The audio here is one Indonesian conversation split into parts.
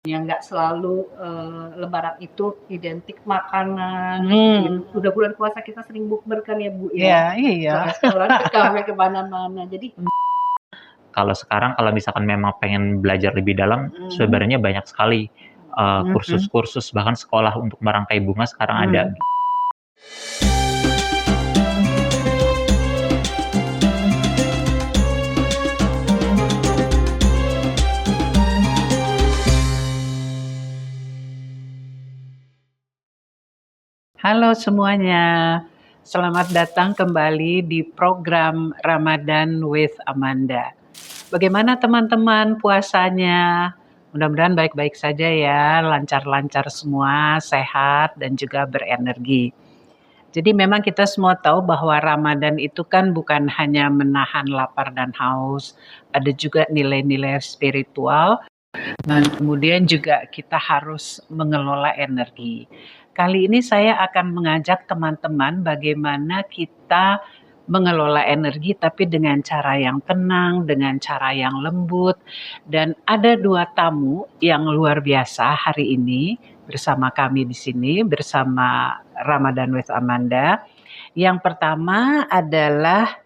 yang nggak selalu Lebaran itu identik makanan. Udah bulan puasa kita sering bukber kan ya Bu ya. Iya. Ke restoran, ke kafe, ke mana-mana. Jadi kalau sekarang kalau misalkan memang pengen belajar lebih dalam, sebenarnya banyak sekali kursus-kursus bahkan sekolah untuk merangkai bunga sekarang ada. Halo semuanya, selamat datang kembali di program Ramadan with Amanda. Bagaimana teman-teman puasanya? Mudah-mudahan baik-baik saja ya, lancar-lancar semua, sehat dan juga berenergi. Jadi memang kita semua tahu bahwa Ramadan itu kan bukan hanya menahan lapar dan haus, ada juga nilai-nilai spiritual. Dan kemudian juga kita harus mengelola energi. Kali ini saya akan mengajak teman-teman bagaimana kita mengelola energi tapi dengan cara yang tenang, dengan cara yang lembut. Dan ada 2 tamu yang luar biasa hari ini bersama kami di sini bersama Ramadan with Amanda. Yang pertama adalah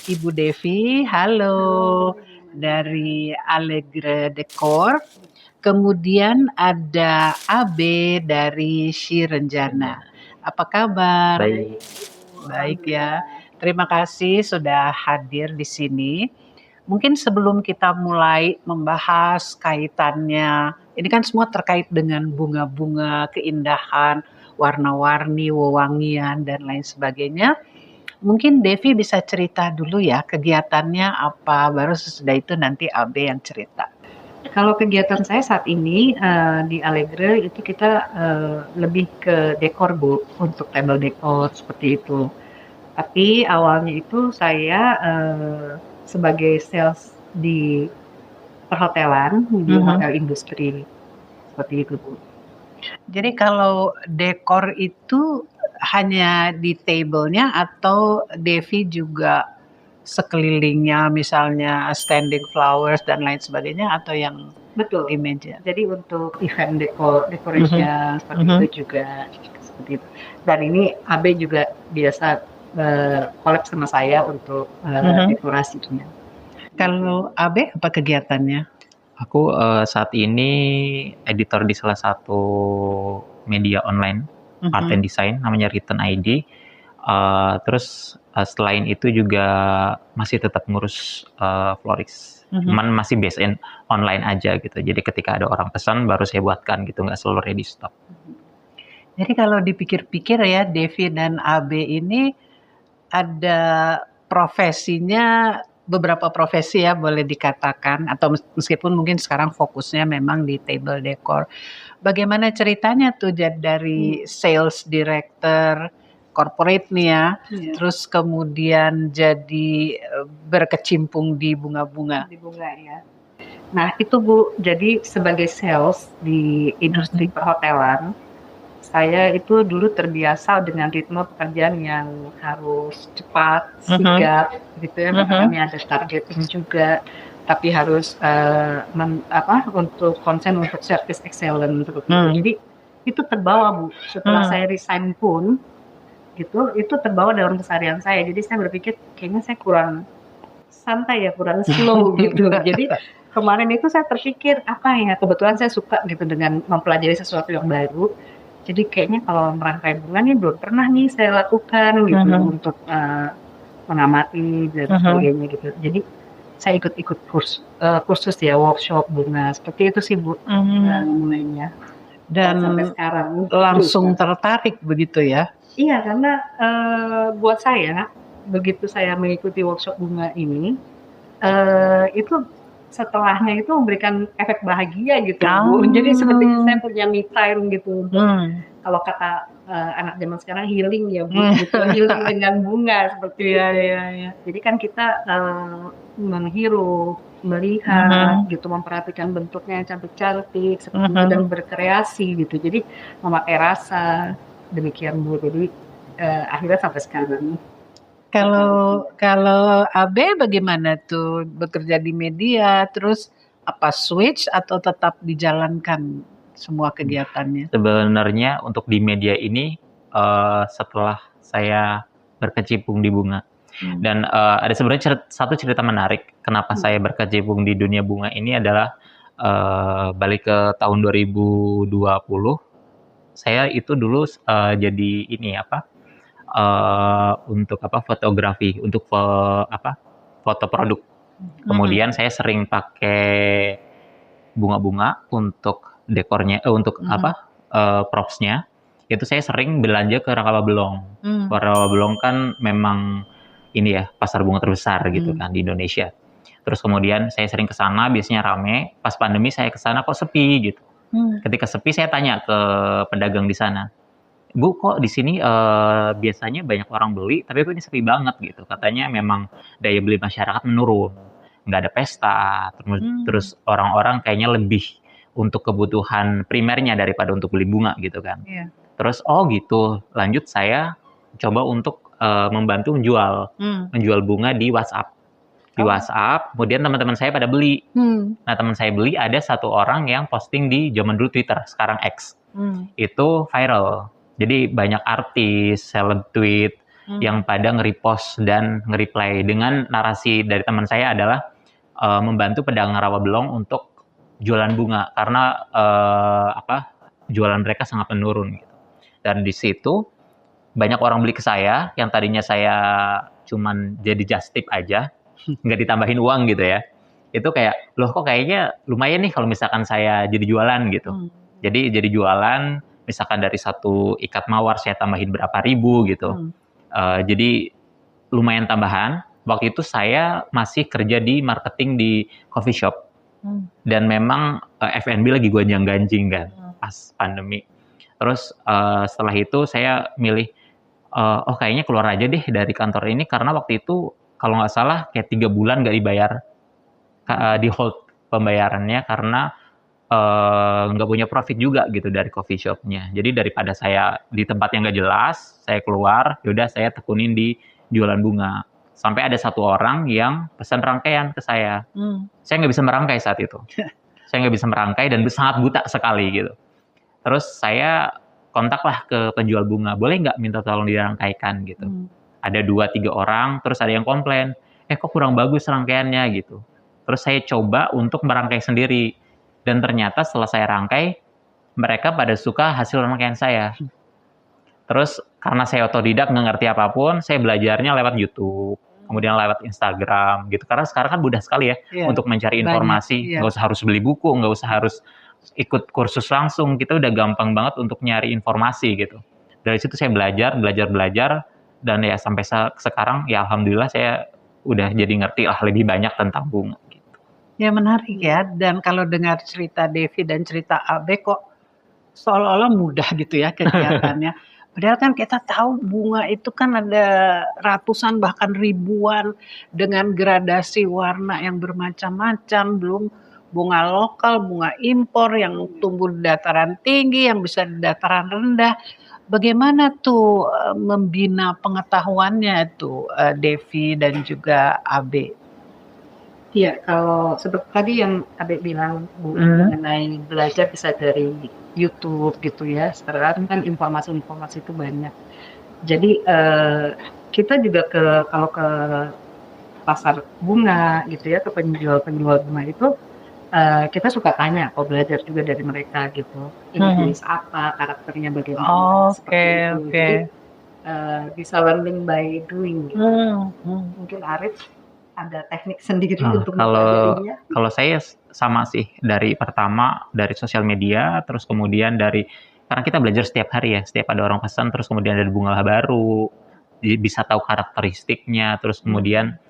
Ibu Devi, halo, dari Allegre Decor. Kemudian ada Abe dari Shirenjana. Apa kabar? Baik. Baik ya. Terima kasih sudah hadir di sini. Mungkin sebelum kita mulai membahas kaitannya, ini kan semua terkait dengan bunga-bunga, keindahan, warna-warni, wewangian, dan lain sebagainya. Mungkin Devi bisa cerita dulu ya kegiatannya apa, baru sesudah itu nanti Abe yang cerita. kalau kegiatan saya saat ini di Allegre itu kita lebih ke dekor Bu, untuk table dekor seperti itu. Tapi awalnya itu saya sebagai sales di perhotelan, di hotel industri, seperti itu Bu. Jadi kalau dekor itu hanya di table-nya atau Devi juga sekelilingnya misalnya standing flowers dan lain sebagainya atau yang Betul. di meja? Jadi untuk event decoration seperti itu juga seperti itu. Dan ini Abe juga biasa collab sama saya untuk dekorasinya. Kalau Abe apa kegiatannya? Aku saat ini editor di salah satu media online art and design namanya Written ID. Terus selain itu juga masih tetap ngurus florist. Cuman masih based in online aja gitu. Jadi ketika ada orang pesan baru saya buatkan gitu, nggak selalu ready stock. Jadi kalau dipikir-pikir ya, Devi dan Abe ini ada profesinya, beberapa profesi ya boleh dikatakan, atau meskipun mungkin sekarang fokusnya memang di table decor. Bagaimana ceritanya tuh dari sales director corporate nih ya, terus kemudian jadi berkecimpung di bunga-bunga. Di bunga ya. Nah itu Bu, jadi sebagai sales di industri perhotelan, saya itu dulu terbiasa dengan ritme pekerjaan yang harus cepat, sigap, gitu ya. Kami ada targeting juga, tapi harus untuk konsen untuk service excellent. Jadi itu terbawa Bu. Setelah saya resign pun, gitu, itu terbawa dalam keseharian saya. Jadi saya berpikir kayaknya saya kurang santai ya, kurang slow gitu. Jadi kemarin itu saya terpikir apa ya, kebetulan saya suka gitu dengan mempelajari sesuatu yang baru. Jadi kayaknya kalau merangkai bunga nih belum pernah nih saya lakukan gitu untuk mengamati dan sebagainya gitu. Jadi saya ikut kursus ya, workshop bunga seperti itu sih Bu, mulainya. Dan sampai sekarang langsung tertarik begitu ya? Iya, karena buat saya begitu saya mengikuti workshop bunga ini, itu setelahnya itu memberikan efek bahagia gitu Bu. Jadi seperti saya punya me time gitu. Kalau kata anak zaman sekarang healing ya Bu, gitu. Healing dengan bunga seperti itu. Ya. Jadi kan kita menghirup, melihat gitu, memperhatikan bentuknya yang cantik-cantik seperti itu dan berkreasi gitu. Jadi memakai rasa demikian Bu. Jadi akhirnya sampai sekarang. Kalau Abe bagaimana tuh bekerja di media, terus apa switch atau tetap dijalankan semua kegiatannya? Sebenarnya untuk di media ini setelah saya berkecimpung di bunga dan ada sebenarnya satu cerita menarik kenapa saya berkecimpung di dunia bunga ini adalah balik ke tahun 2020. Saya itu dulu jadi ini untuk fotografi untuk foto produk. Kemudian saya sering pakai bunga-bunga untuk dekornya, untuk propsnya. Itu saya sering belanja ke Rawabelong. Rawabelong kan memang ini ya pasar bunga terbesar gitu kan di Indonesia. Terus kemudian saya sering ke sana, biasanya rame. Pas pandemi saya ke sana kok sepi gitu. Ketika sepi saya tanya ke pedagang di sana, Bu, kok di sini biasanya banyak orang beli, tapi kok ini sepi banget gitu. Katanya memang daya beli masyarakat menurun, nggak ada pesta, terus orang-orang kayaknya lebih untuk kebutuhan primernya daripada untuk beli bunga gitu kan. Iya. Terus oh gitu, lanjut saya coba untuk membantu menjual bunga di WhatsApp. Di WhatsApp, kemudian teman-teman saya pada beli. Nah teman saya beli ada satu orang yang posting di zaman dulu Twitter, sekarang X. Itu viral. Jadi banyak artis, seleb tweet yang pada nge-repost dan nge-reply dengan narasi dari teman saya adalah membantu pedagang Rawabelong untuk jualan bunga karena jualan mereka sangat menurun gitu. Dan di situ banyak orang beli ke saya yang tadinya saya cuman jadi just tip aja, nggak ditambahin uang gitu ya. Itu kayak loh kok kayaknya lumayan nih kalau misalkan saya jadi jualan gitu. Jadi jualan misalkan dari satu ikat mawar saya tambahin berapa ribu gitu. Jadi lumayan tambahan. Waktu itu saya masih kerja di marketing di coffee shop. Dan memang F&B lagi gonjang-ganjing kan pas pandemi. Terus setelah itu saya milih, kayaknya keluar aja deh dari kantor ini karena waktu itu kalau nggak salah kayak 3 bulan nggak dibayar. Di hold pembayarannya karena nggak punya profit juga gitu dari coffee shopnya. Jadi daripada saya di tempat yang nggak jelas, saya keluar, yaudah saya tekunin di jualan bunga. Sampai ada satu orang yang pesan rangkaian ke saya. Saya nggak bisa merangkai saat itu. Saya nggak bisa merangkai dan sangat buta sekali gitu. Terus saya kontaklah ke penjual bunga, boleh nggak minta tolong dirangkaikan gitu. Ada 2-3 orang, terus ada yang komplain, kok kurang bagus rangkaiannya gitu. Terus saya coba untuk merangkai sendiri. Dan ternyata setelah saya rangkai, mereka pada suka hasil rangkaian saya. Terus karena saya otodidak nggak ngerti apapun, saya belajarnya lewat YouTube, kemudian lewat Instagram gitu. Karena sekarang kan mudah sekali ya untuk mencari informasi, nggak usah harus beli buku, nggak usah harus ikut kursus langsung, kita udah gampang banget untuk nyari informasi gitu. Dari situ saya belajar, dan ya sampai sekarang ya alhamdulillah saya udah jadi ngerti lah lebih banyak tentang bunga. Ya menarik ya, dan kalau dengar cerita Devi dan cerita Abe kok seolah-olah mudah gitu ya kegiatannya. Padahal kan kita tahu bunga itu kan ada ratusan bahkan ribuan dengan gradasi warna yang bermacam-macam, belum bunga lokal, bunga impor yang tumbuh di dataran tinggi, yang bisa di dataran rendah. Bagaimana tuh membina pengetahuannya tuh Devi dan juga Abe? Iya, kalau seperti tadi yang Abe bilang Bu, mengenai belajar bisa dari YouTube gitu ya. Sekarang kan informasi-informasi itu banyak. Jadi kita juga kalau ke pasar bunga gitu ya, ke penjual-penjual bunga itu kita suka tanya, kok belajar juga dari mereka gitu. Ini jenis apa, karakternya bagaimana, seperti itu. Jadi bisa learning by doing gitu. Mungkin Arif ada teknik sendiri untuk mempelajarinya? Kalau saya sama sih, dari pertama dari sosial media, terus kemudian karena kita belajar setiap hari ya, setiap ada orang pesan, terus kemudian ada bunga baru, jadi bisa tahu karakteristiknya, terus kemudian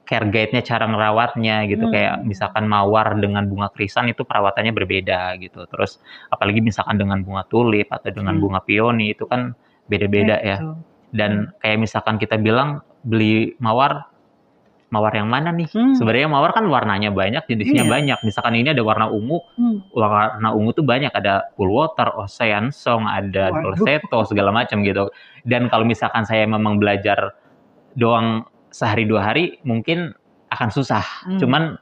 care guide-nya, cara ngerawatnya gitu, kayak misalkan mawar dengan bunga krisan itu perawatannya berbeda gitu, terus apalagi misalkan dengan bunga tulip atau dengan bunga peony itu kan beda-beda ya. Dan kayak misalkan kita bilang beli mawar yang mana nih? Sebenarnya mawar kan warnanya banyak, jenisnya banyak. Misalkan ini ada warna ungu, warna ungu tuh banyak, ada Coolwater, Ocean Song, ada Dolcetto, segala macam gitu. Dan kalau misalkan saya memang belajar doang sehari 2 hari, mungkin akan susah. Cuman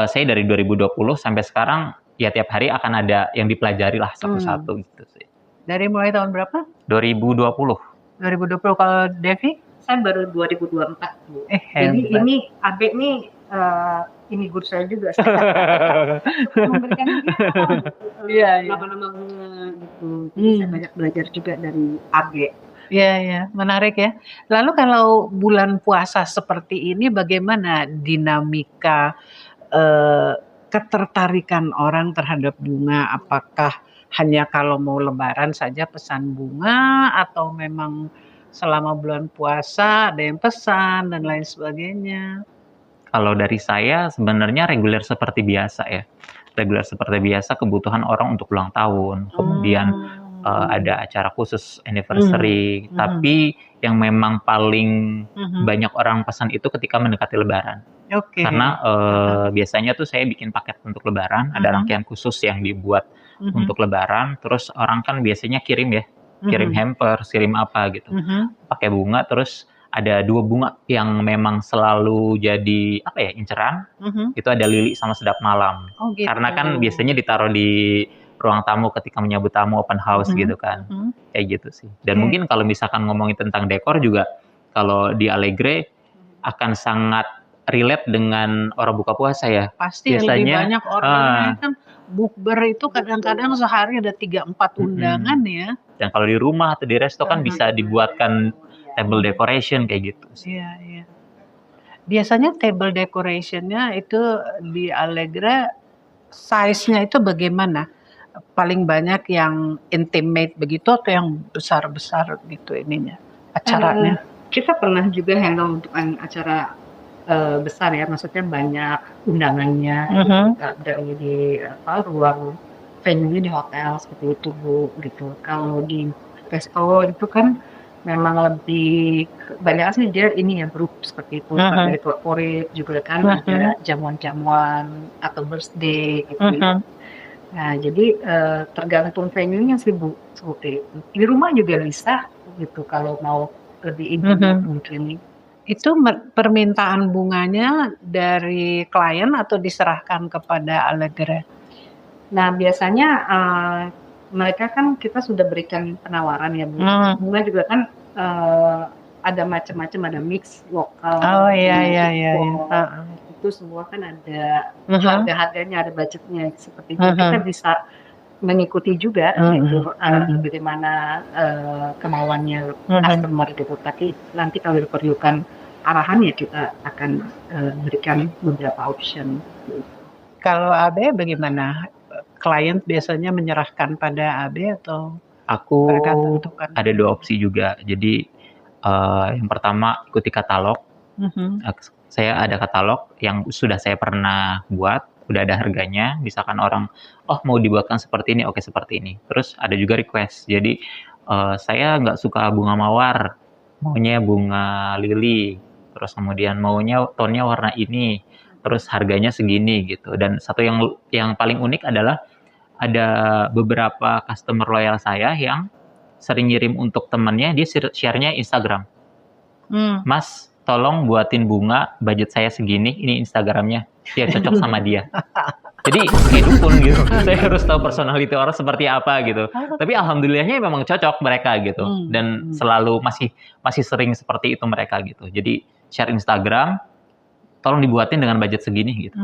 saya dari 2020 sampai sekarang ya tiap hari akan ada yang dipelajari lah satu-satu gitu sih. Dari mulai tahun berapa? 2020. 2020. Kalau Devi? Saya baru 2024 Bu. Jadi Hebat. ini Abe nih ini guru saya juga. Saya memberikan Iya. nama-nama bunga gitu. Jadi saya banyak belajar juga dari Abe. Iya, menarik ya. Lalu kalau bulan puasa seperti ini, bagaimana dinamika ketertarikan orang terhadap bunga? Apakah hanya kalau mau Lebaran saja pesan bunga, atau memang selama bulan puasa ada yang pesan dan lain sebagainya? Kalau dari saya sebenarnya reguler seperti biasa ya. Reguler seperti biasa, kebutuhan orang untuk ulang tahun, kemudian ada acara khusus anniversary, tapi yang memang paling banyak orang pesan itu ketika mendekati Lebaran. Oke. Karena biasanya tuh saya bikin paket untuk Lebaran, ada rangkaian khusus yang dibuat untuk Lebaran, terus orang kan biasanya kirim ya, kirim hamper, kirim apa gitu, pakai bunga, terus ada 2 bunga yang memang selalu jadi apa ya, inceran, itu ada lili sama sedap malam. Oh gitu. Karena kan biasanya ditaruh di ruang tamu ketika menyambut tamu open house gitu kan, kayak gitu sih. Dan mungkin kalau misalkan ngomongin tentang dekor juga, kalau di Allegre akan sangat relate dengan orang buka puasa ya. Pasti lebih Biasanya, banyak orangnya kan. Bukber itu kadang-kadang sehari ada 3-4 undangan ya. Dan kalau di rumah atau di resto kan bisa dibuatkan table decoration kayak gitu sih. Iya. Biasanya table decoration-nya itu di Allegre size-nya itu bagaimana? Paling banyak yang intimate begitu atau yang besar-besar gitu ininya, acaranya? Kita pernah juga handle untuk acara besar ya, maksudnya banyak undangannya dari di ruang venue di hotel seperti itu Bu gitu. Kalau di resto itu kan memang lebih banyak sih dia ini ya grup seperti itu, dari corporate juga kan ada jamuan-jamuan atau birthday gitu ya. Nah jadi tergantung venue-nya sih Bu seperti itu. Di rumah juga bisa gitu kalau mau lebih intimate mungkin. Itu permintaan bunganya dari klien atau diserahkan kepada Allegre? Nah biasanya mereka kan kita sudah berikan penawaran ya Bu. Bunga juga kan ada macam-macam, ada mix lokal. Oh iya. Itu semua kan ada harga-harganya, ada budgetnya seperti itu. Kita bisa mengikuti juga gitu, bagaimana kemauannya customer gitu. Tapi nanti kalau diperlukan arahan ya kita akan berikan beberapa option. Kalau AB bagaimana? Klien biasanya menyerahkan pada AB atau Aku mereka tentukan? ada 2 opsi juga. Jadi yang pertama ikuti katalog. Saya ada katalog yang sudah saya pernah buat, udah ada harganya. Misalkan orang, oh mau dibuatkan seperti ini, oke seperti ini. Terus ada juga request. Jadi saya nggak suka bunga mawar, maunya bunga lili. Terus kemudian maunya tone-nya warna ini. Terus harganya segini gitu. Dan satu yang paling unik adalah ada beberapa customer loyal saya yang sering ngirim untuk temennya, dia share-nya Instagram. Mas, tolong buatin bunga, budget saya segini, ini Instagramnya, biar cocok sama dia. Jadi kayak dukun gitu, saya harus tahu personality orang seperti apa gitu. Tapi alhamdulillahnya memang cocok mereka gitu, dan selalu masih sering seperti itu mereka gitu. Jadi share Instagram, tolong dibuatin dengan budget segini gitu.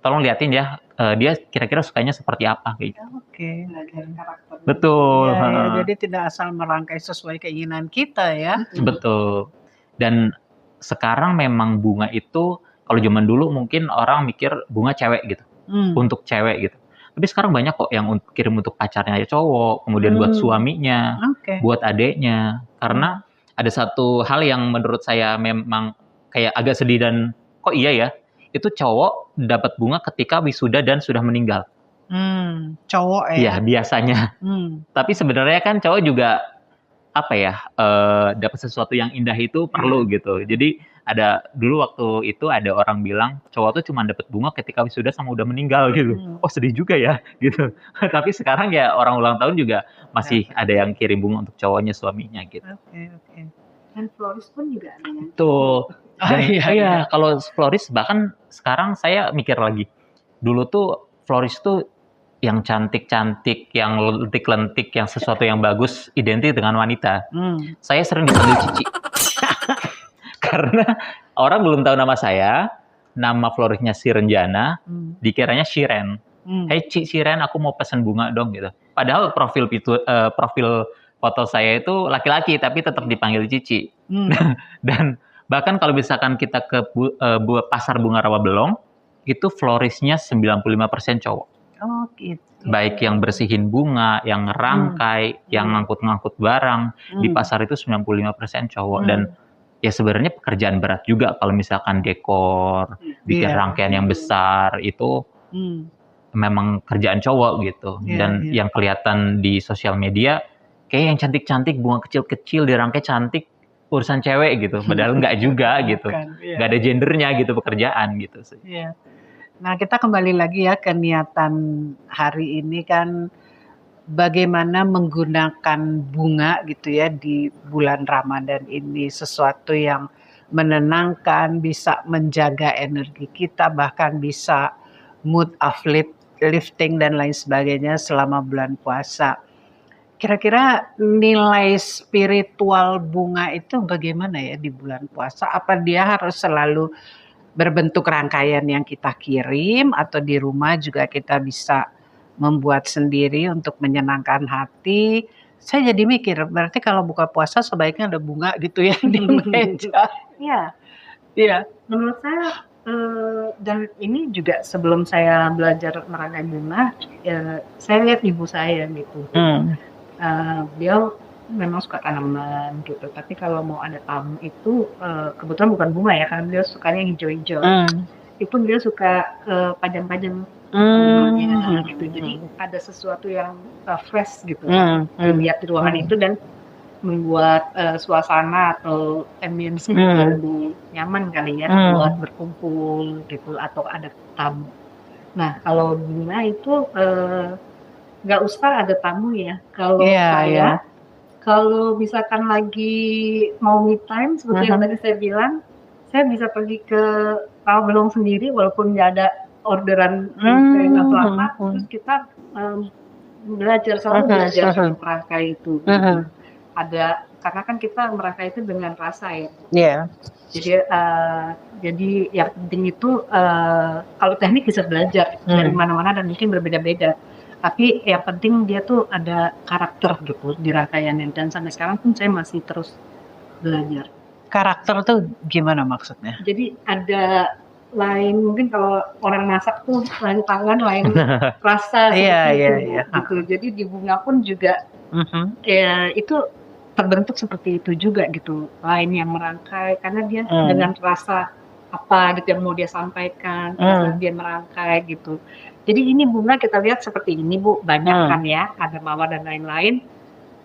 Tolong liatin ya, dia kira-kira sukanya seperti apa gitu. Oke. Betul. Ya, jadi tidak asal merangkai sesuai keinginan kita ya. Betul. Dan sekarang memang bunga itu, kalau zaman dulu mungkin orang mikir bunga cewek gitu, untuk cewek gitu. Tapi sekarang banyak kok yang kirim untuk pacarnya cowok, kemudian buat suaminya, buat adeknya. Karena ada satu hal yang menurut saya memang kayak agak sedih dan kok iya ya, itu cowok dapat bunga ketika wisuda dan sudah meninggal. Cowok ya? Iya, biasanya. Tapi sebenarnya kan cowok juga apa ya, dapat sesuatu yang indah itu perlu gitu. Jadi ada dulu waktu itu ada orang bilang cowok tuh cuma dapat bunga ketika wisuda sama udah meninggal gitu. Oh sedih juga ya gitu. Tapi sekarang ya orang ulang tahun juga masih ada yang kirim bunga untuk cowoknya, suaminya gitu. Oke. Dan florist pun juga ada yang Tuh. Dan iya, kalau florist bahkan sekarang saya mikir lagi, dulu tuh florist tuh yang cantik-cantik, yang lentik-lentik, yang sesuatu yang bagus identik dengan wanita. Saya sering dipanggil Cici. Karena orang belum tahu nama saya, nama floristnya Sirenjana, dikiranya Shiren. Hey Shiren, aku mau pesen bunga dong gitu. Padahal profil foto saya itu laki-laki, tapi tetap dipanggil Cici. Dan bahkan kalau misalkan kita ke pasar bunga Rawabelong, itu floristnya 95% cowok. Oh gitu. Baik yang bersihin bunga, yang ngerangkai, yang ngangkut-ngangkut barang, di pasar itu 95% cowok. Dan ya sebenarnya pekerjaan berat juga kalau misalkan dekor, bikin rangkaian yang besar, itu memang kerjaan cowok gitu. Dan yang kelihatan di sosial media, kayak yang cantik-cantik, bunga kecil-kecil, dirangkai cantik, urusan cewek gitu. Padahal nggak juga gitu. Nggak ada gendernya gitu pekerjaan gitu sih. Nah, kita kembali lagi ya ke niatan hari ini kan bagaimana menggunakan bunga gitu ya di bulan Ramadan ini, sesuatu yang menenangkan, bisa menjaga energi kita, bahkan bisa mood uplifting dan lain sebagainya selama bulan puasa. Kira-kira nilai spiritual bunga itu bagaimana ya di bulan puasa? Apa dia harus selalu berbentuk rangkaian yang kita kirim, atau di rumah juga kita bisa membuat sendiri untuk menyenangkan hati? Saya jadi mikir, berarti kalau buka puasa sebaiknya ada bunga gitu ya di meja. Iya. Menurut saya, dan ini juga sebelum saya belajar merangkai bunga, saya lihat ibu saya gitu. Beliau memang suka tanaman gitu, tapi kalau mau ada tamu itu kebetulan bukan bunga ya, karena beliau sukanya hijau-hijau. Itu beliau suka pajang-pajang bunganya gitu. Jadi ada sesuatu yang fresh gitu dilihat di ruangan itu, dan membuat suasana atau ambience lebih nyaman kali ya buat berkumpul gitu atau ada tamu. Nah kalau bunga itu nggak usah ada tamu ya. Kalau saya kalau misalkan lagi mau me time seperti yang tadi saya bilang, saya bisa pergi ke Rawabelong sendiri walaupun nggak ada orderan atau apa, terus kita selalu belajar untuk merangkai itu. Ada, karena kan kita merangkai itu dengan rasa ya. Jadi yang penting itu kalau teknik bisa belajar dari mana-mana dan mungkin berbeda-beda. Tapi yang penting dia tuh ada karakter gitu di rangkaiannya, dan sampai sekarang pun saya masih terus belajar. Karakter tuh gimana maksudnya? Jadi ada lain, mungkin kalau orang masak tuh lain tangan, lain rasa gitu. Jadi di bunga pun juga ya itu terbentuk seperti itu juga gitu. Lain yang merangkai karena dia dengan rasa apa gitu yang mau dia sampaikan, dia merangkai gitu. Jadi ini bunga kita lihat seperti ini Bu, banyak kan ya, ada mawar dan lain-lain.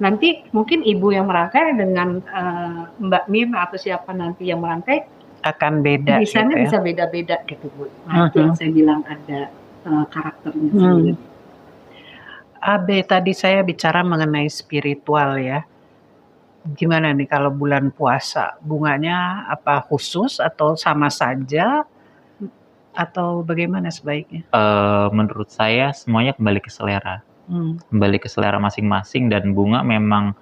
Nanti mungkin ibu yang merangkai dengan Mbak Mir atau siapa nanti yang merangkai akan beda. Desainnya gitu ya? Bisa beda-beda gitu Bu. Nah itu yang saya bilang ada karakternya sendiri. Abe, tadi saya bicara mengenai spiritual ya. Gimana nih kalau bulan puasa? Bunganya apa khusus atau sama saja? Atau bagaimana sebaiknya? Menurut saya semuanya kembali ke selera. Kembali ke selera masing-masing, dan bunga memang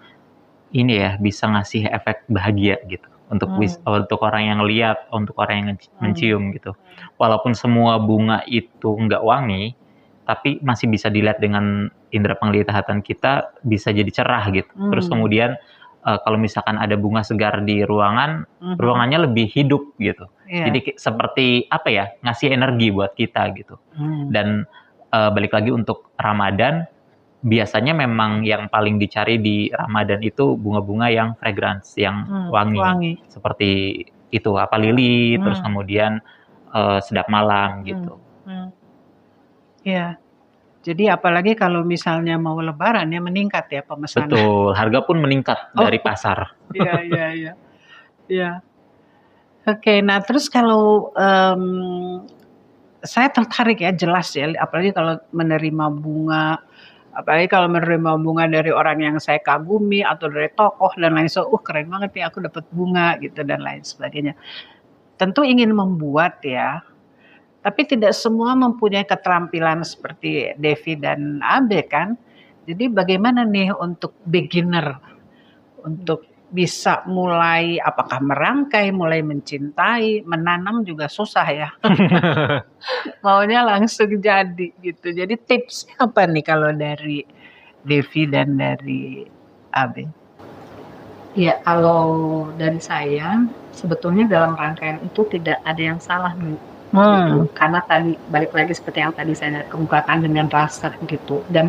ini ya bisa ngasih efek bahagia gitu untuk orang yang lihat, untuk orang yang mencium gitu. Walaupun semua bunga itu nggak wangi, tapi masih bisa dilihat dengan indera penglihatan kita, bisa jadi cerah gitu. Terus kemudian kalau misalkan ada bunga segar di ruangan, ruangannya lebih hidup gitu. Jadi seperti apa ya, ngasih energi buat kita gitu. Dan balik lagi untuk Ramadan, biasanya memang yang paling dicari di Ramadan itu bunga-bunga yang fragrance, yang wangi. Seperti itu, apa lili, terus kemudian sedap malam gitu. Iya. Jadi apalagi kalau misalnya mau lebaran ya meningkat ya pemesanan. Betul, harga pun meningkat dari pasar. Iya. Oke, nah terus kalau saya tertarik ya, jelas ya, apalagi kalau menerima bunga, apalagi kalau menerima bunga dari orang yang saya kagumi atau dari tokoh dan lain sebagainya, keren banget nih aku dapat bunga gitu dan lain sebagainya. Tentu ingin membuat ya Tapi tidak semua mempunyai keterampilan seperti Devi dan Abe kan. Jadi bagaimana nih untuk beginner untuk bisa mulai apakah merangkai, mulai mencintai, menanam juga susah ya. Maunya langsung jadi gitu. Jadi tipsnya apa nih kalau dari Devi dan dari Abe? Ya, kalau dari saya sebetulnya dalam rangkaian itu tidak ada yang salah nih. Gitu. Karena tadi balik lagi seperti yang tadi saya kemukakan dengan rasa gitu, dan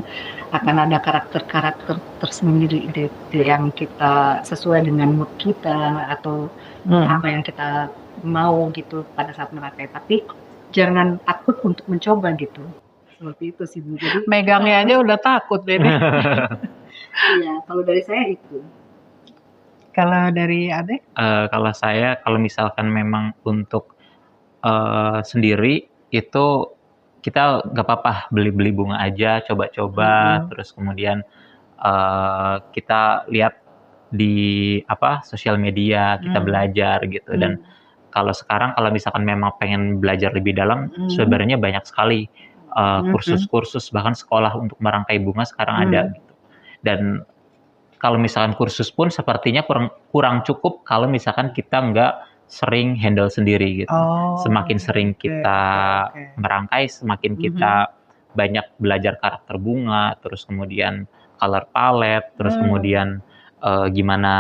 akan ada karakter-karakter tersendiri yang kita sesuai dengan mood kita atau apa yang kita mau gitu pada saat merangkai. Tapi jangan takut untuk mencoba gitu. Seperti itu sih Bu. Jadi Megangnya aja udah takut deh. iya, kalau dari saya itu. Kalau dari Ade? Kalau saya, kalau misalkan memang untuk sendiri itu kita nggak apa-apa beli bunga aja, coba-coba, terus kemudian kita lihat di sosial media, kita belajar gitu. Dan kalau sekarang kalau misalkan memang pengen belajar lebih dalam, sebenarnya banyak sekali kursus-kursus, bahkan sekolah untuk merangkai bunga sekarang ada gitu. Dan kalau misalkan kursus pun sepertinya kurang cukup kalau misalkan kita nggak sering handle sendiri gitu. Semakin sering kita merangkai, semakin kita banyak belajar karakter bunga, terus kemudian color palette, terus kemudian gimana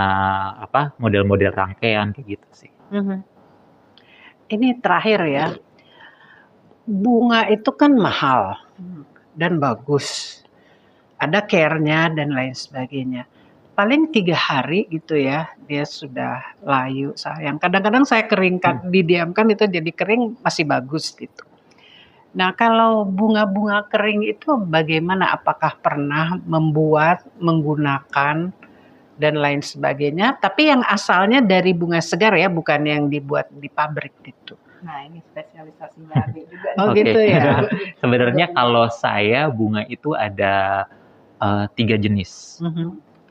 model-model rangkaian kayak gitu sih. Ini terakhir ya, bunga itu kan mahal dan bagus, ada care-nya dan lain sebagainya. Paling 3 hari gitu ya, dia sudah layu sayang. Kadang-kadang saya keringkan, didiamkan itu jadi kering masih bagus gitu. Nah kalau bunga-bunga kering itu bagaimana? Apakah pernah membuat, menggunakan dan lain sebagainya? Tapi yang asalnya dari bunga segar ya, bukan yang dibuat di pabrik gitu. Nah ini spesialisasinya Ade juga. Oh gitu ya. Sebenarnya kalau saya bunga itu ada 3 jenis.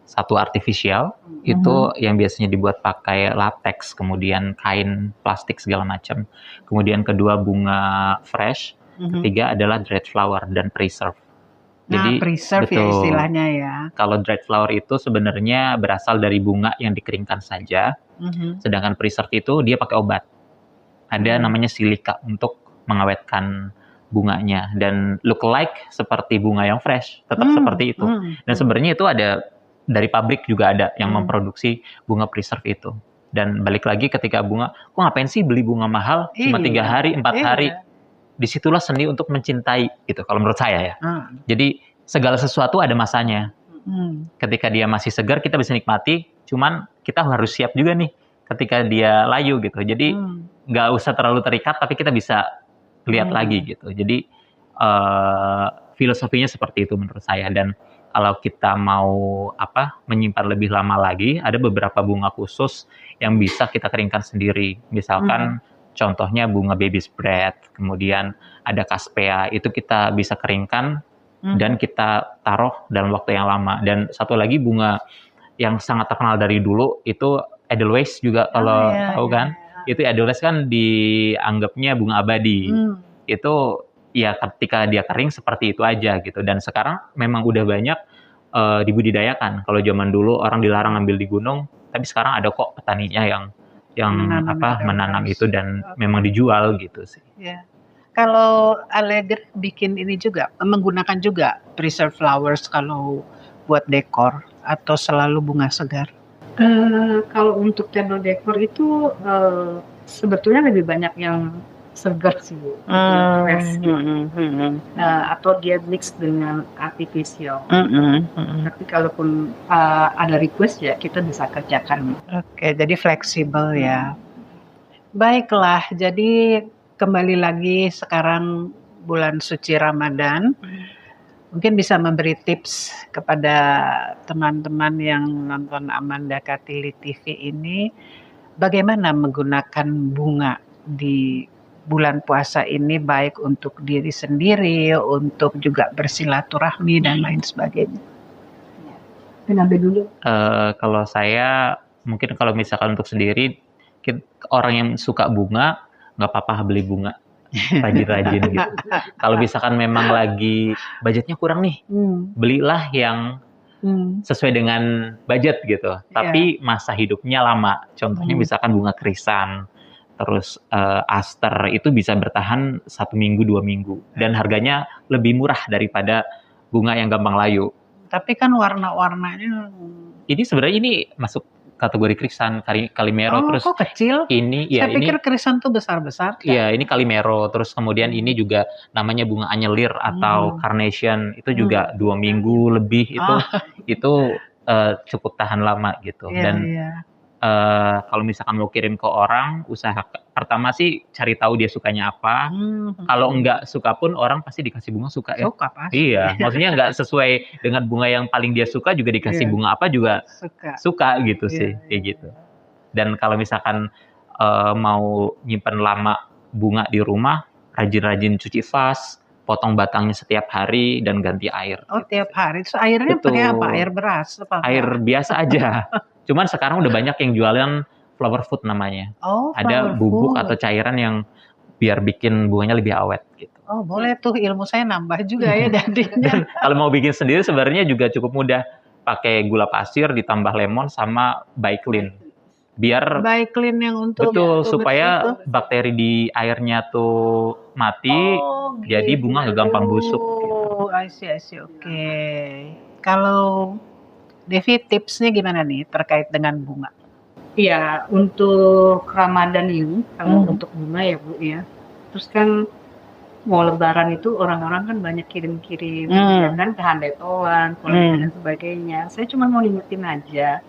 Satu artifisial, itu yang biasanya dibuat pakai latex, kemudian kain plastik segala macam. Kemudian kedua bunga fresh, ketiga adalah dried flower dan preserve. Nah, jadi preserve ya istilahnya ya. Kalau dried flower itu sebenarnya berasal dari bunga yang dikeringkan saja, sedangkan preserve itu dia pakai obat. Ada namanya silika untuk mengawetkan bunganya dan look like seperti bunga yang fresh, tetap seperti itu. Dan sebenarnya itu ada dari pabrik juga ada yang memproduksi bunga preserve itu. Dan balik lagi ketika bunga, kok ngapain sih beli bunga mahal cuma 3 hari, 4 hari? Disitulah seni untuk mencintai gitu kalau menurut saya ya. Jadi segala sesuatu ada masanya. Ketika dia masih segar kita bisa nikmati, cuman kita harus siap juga nih ketika dia layu gitu. Jadi nggak usah terlalu terikat, tapi kita bisa lihat lagi gitu. Jadi filosofinya seperti itu menurut saya. Dan kalau kita mau menyimpan lebih lama lagi, ada beberapa bunga khusus yang bisa kita keringkan sendiri. Misalkan contohnya bunga baby's breath, kemudian ada caspea, itu kita bisa keringkan dan kita taruh dalam waktu yang lama. Dan satu lagi bunga yang sangat terkenal dari dulu itu Edelweiss juga kalau tahu kan. Itu Edelweiss kan dianggapnya bunga abadi. Itu ya ketika dia kering seperti itu aja gitu. Dan sekarang memang udah banyak dibudidayakan. Kalau zaman dulu orang dilarang ambil di gunung, tapi sekarang ada kok petaninya yang menanam itu dan memang dijual gitu sih. Ya. Kalau Alleger bikin ini juga menggunakan juga preserve flowers kalau buat dekor atau selalu bunga segar? Kalau untuk table dekor itu sebetulnya lebih banyak yang segar sih, fresh. Atau dia mix dengan artificial. Tapi kalaupun ada request ya kita bisa kerjakan. Oke, jadi fleksibel ya. Baiklah, jadi kembali lagi sekarang bulan suci Ramadan. Mungkin bisa memberi tips kepada teman-teman yang nonton Amanda Katili TV ini, bagaimana menggunakan bunga di bulan puasa ini, baik untuk diri sendiri, untuk juga bersilaturahmi dan lain sebagainya. Kenapa dulu? Kalau saya, mungkin kalau misalkan untuk sendiri, orang yang suka bunga, nggak apa-apa beli bunga rajin-rajin gitu. Kalau misalkan memang lagi budgetnya kurang nih, belilah yang sesuai dengan budget gitu. Tapi masa hidupnya lama. Contohnya misalkan bunga krisan, terus aster itu bisa bertahan 1 minggu 2 minggu dan harganya lebih murah daripada bunga yang gampang layu. Tapi kan warna-warnanya Ini sebenarnya ini masuk kategori krisan, kalimero, terus kok kecil? ini ya Saya ini pikir krisan tuh besar-besar. iya ini kalimero, terus kemudian ini juga namanya bunga anyelir atau carnation, itu juga 2 minggu lebih itu cukup tahan lama gitu. Dan kalau misalkan mau kirim ke orang, usaha pertama sih cari tahu dia sukanya apa. Kalau enggak suka pun orang pasti dikasih bunga suka ya. Suka pasti. Iya, maksudnya enggak sesuai dengan bunga yang paling dia suka juga dikasih bunga apa juga suka gitu sih, kayak gitu. Dan kalau misalkan mau nyimpen lama bunga di rumah, rajin-rajin cuci vas, potong batangnya setiap hari dan ganti air. Oh, tiap hari. Terus airnya pakai apa? Air beras apa? Air biasa aja. Cuman sekarang udah banyak yang jualan flower food namanya. Oh, ada bubuk atau cairan yang biar bikin bunganya lebih awet gitu. Oh, boleh tuh, ilmu saya nambah juga ya jadinya. Kalau mau bikin sendiri sebenarnya juga cukup mudah. Pakai gula pasir ditambah lemon sama Baiklin. Biar Baiklin yang untuk supaya bakteri di airnya tuh mati, jadi bunga nggak gampang busuk. Oh, I see. Oke. Kalau Devi, tipsnya gimana nih terkait dengan bunga? Iya, untuk Ramadan ini, kalau untuk bunga ya Bu ya. Terus kan mau Lebaran itu orang-orang kan banyak kirim-kirim, ya kan ke handai tolan, dan sebagainya. Saya cuma mau ingetin aja,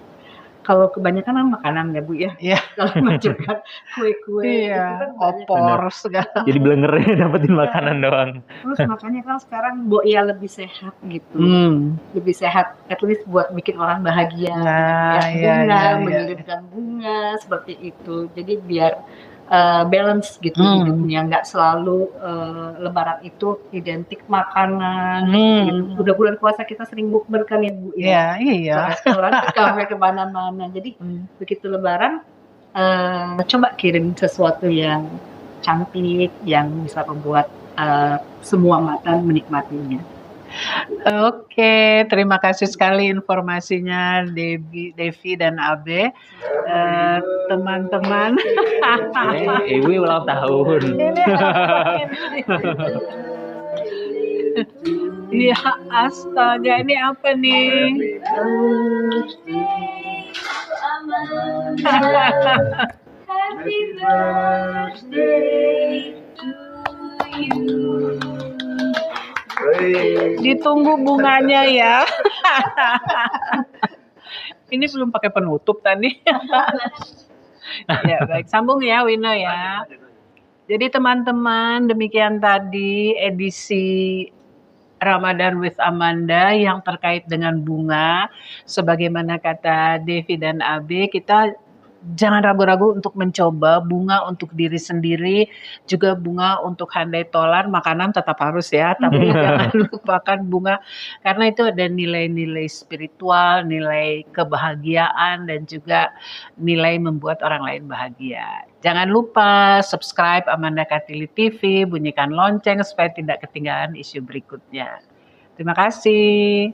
kalau kebanyakan kan makanan ya Bu ya. Kalau majukan kue-kue, itu kan opor segala. Jadi blengernya dapetin makanan doang. Terus makanya kan sekarang Bu ya lebih sehat gitu. Lebih sehat, at least buat bikin orang bahagia. Mengirimkan bunga, seperti itu. Jadi biar balance gitu hidupnya, nggak selalu Lebaran itu identik makanan. Gitu. Udah bulan puasa kita sering bukber kan ya Bu ya. Ke restoran, ke kafe, kemana-mana. Jadi begitu Lebaran, coba kirim sesuatu yang cantik, yang bisa membuat semua mata menikmatinya. Oke, terima kasih sekali informasinya Devi dan Abe. Teman-teman. Ibu ulang tahun. Iya, astaga, ini apa nih? Happy birthday to you. Ditunggu bunganya ya. Ini belum pakai penutup tadi. Ya, baik, sambung ya Wino ya. Jadi teman-teman, demikian tadi edisi Ramadan with Amanda yang terkait dengan bunga. Sebagaimana kata Devi dan Abe, kita jangan ragu-ragu untuk mencoba bunga untuk diri sendiri, juga bunga untuk handai tolan. Makanan tetap harus ya, tapi jangan lupakan bunga, karena itu ada nilai-nilai spiritual, nilai kebahagiaan, dan juga nilai membuat orang lain bahagia. Jangan lupa subscribe Amanda Kartini TV, bunyikan lonceng supaya tidak ketinggalan isu berikutnya. Terima kasih.